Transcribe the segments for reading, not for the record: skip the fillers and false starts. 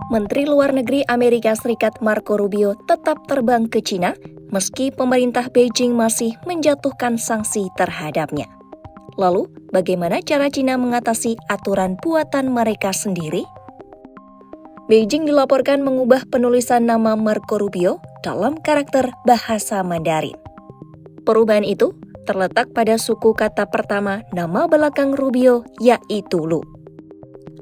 Menteri Luar Negeri Amerika Serikat Marco Rubio tetap terbang ke China meski pemerintah Beijing masih menjatuhkan sanksi terhadapnya. Lalu, bagaimana cara China mengatasi aturan buatan mereka sendiri? Beijing dilaporkan mengubah penulisan nama Marco Rubio dalam karakter bahasa Mandarin. Perubahan itu terletak pada suku kata pertama nama belakang Rubio, yaitu Lu.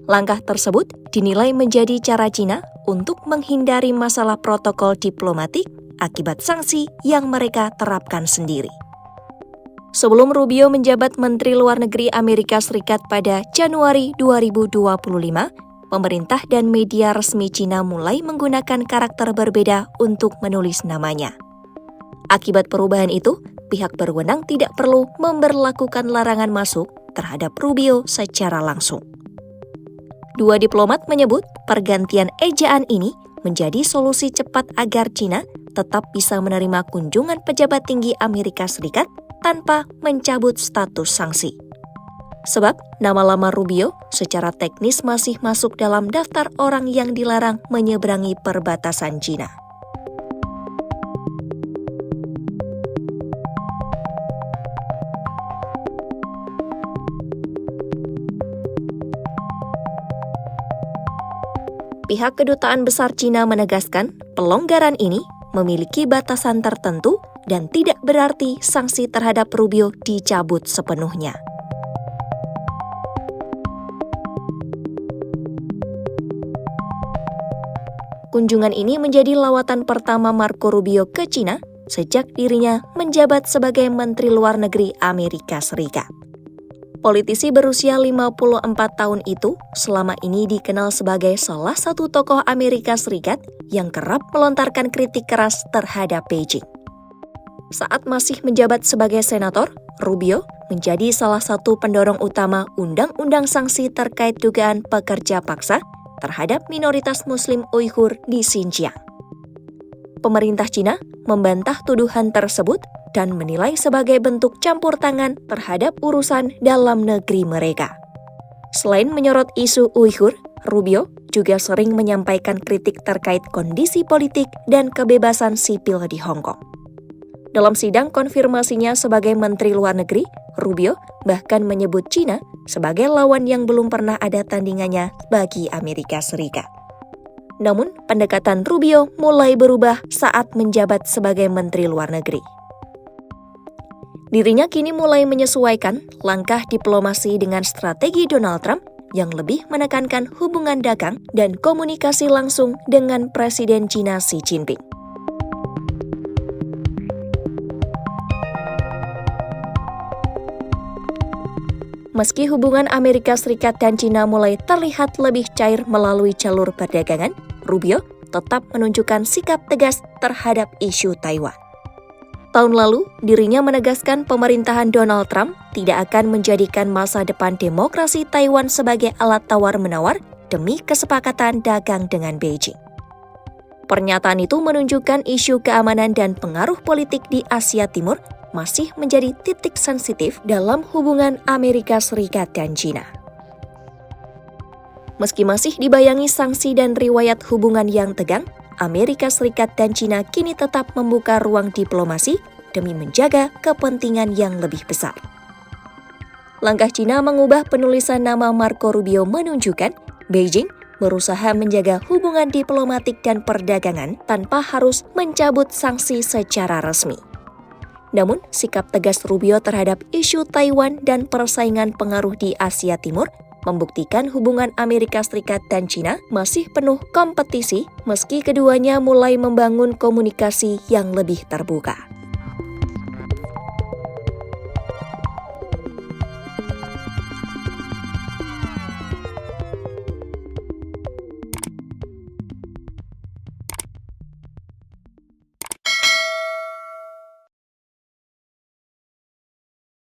Langkah tersebut dinilai menjadi cara China untuk menghindari masalah protokol diplomatik akibat sanksi yang mereka terapkan sendiri. Sebelum Rubio menjabat Menteri Luar Negeri Amerika Serikat pada Januari 2025, pemerintah dan media resmi China mulai menggunakan karakter berbeda untuk menulis namanya. Akibat perubahan itu, pihak berwenang tidak perlu memberlakukan larangan masuk terhadap Rubio secara langsung. Dua diplomat menyebut pergantian ejaan ini menjadi solusi cepat agar China tetap bisa menerima kunjungan pejabat tinggi Amerika Serikat tanpa mencabut status sanksi. Sebab nama lama Rubio secara teknis masih masuk dalam daftar orang yang dilarang menyeberangi perbatasan China. Pihak Kedutaan Besar China menegaskan pelonggaran ini memiliki batasan tertentu dan tidak berarti sanksi terhadap Rubio dicabut sepenuhnya. Kunjungan ini menjadi lawatan pertama Marco Rubio ke China sejak dirinya menjabat sebagai Menteri Luar Negeri Amerika Serikat. Politisi berusia 54 tahun itu selama ini dikenal sebagai salah satu tokoh Amerika Serikat yang kerap melontarkan kritik keras terhadap Beijing. Saat masih menjabat sebagai senator, Rubio menjadi salah satu pendorong utama undang-undang sanksi terkait dugaan pekerja paksa terhadap minoritas Muslim Uighur di Xinjiang. Pemerintah China membantah tuduhan tersebut dan menilai sebagai bentuk campur tangan terhadap urusan dalam negeri mereka. Selain menyorot isu Uighur, Rubio juga sering menyampaikan kritik terkait kondisi politik dan kebebasan sipil di Hong Kong. Dalam sidang konfirmasinya sebagai Menteri Luar Negeri, Rubio bahkan menyebut China sebagai lawan yang belum pernah ada tandingannya bagi Amerika Serikat. Namun, pendekatan Rubio mulai berubah saat menjabat sebagai Menteri Luar Negeri. Dirinya kini mulai menyesuaikan langkah diplomasi dengan strategi Donald Trump yang lebih menekankan hubungan dagang dan komunikasi langsung dengan Presiden China Xi Jinping. Meski hubungan Amerika Serikat dan China mulai terlihat lebih cair melalui jalur perdagangan, Rubio tetap menunjukkan sikap tegas terhadap isu Taiwan. Tahun lalu, dirinya menegaskan pemerintahan Donald Trump tidak akan menjadikan masa depan demokrasi Taiwan sebagai alat tawar-menawar demi kesepakatan dagang dengan Beijing. Pernyataan itu menunjukkan isu keamanan dan pengaruh politik di Asia Timur masih menjadi titik sensitif dalam hubungan Amerika Serikat dan China. Meski masih dibayangi sanksi dan riwayat hubungan yang tegang, Amerika Serikat dan China kini tetap membuka ruang diplomasi demi menjaga kepentingan yang lebih besar. Langkah China mengubah penulisan nama Marco Rubio menunjukkan Beijing berusaha menjaga hubungan diplomatik dan perdagangan tanpa harus mencabut sanksi secara resmi. Namun, sikap tegas Rubio terhadap isu Taiwan dan persaingan pengaruh di Asia Timur membuktikan hubungan Amerika Serikat dan China masih penuh kompetisi meski keduanya mulai membangun komunikasi yang lebih terbuka.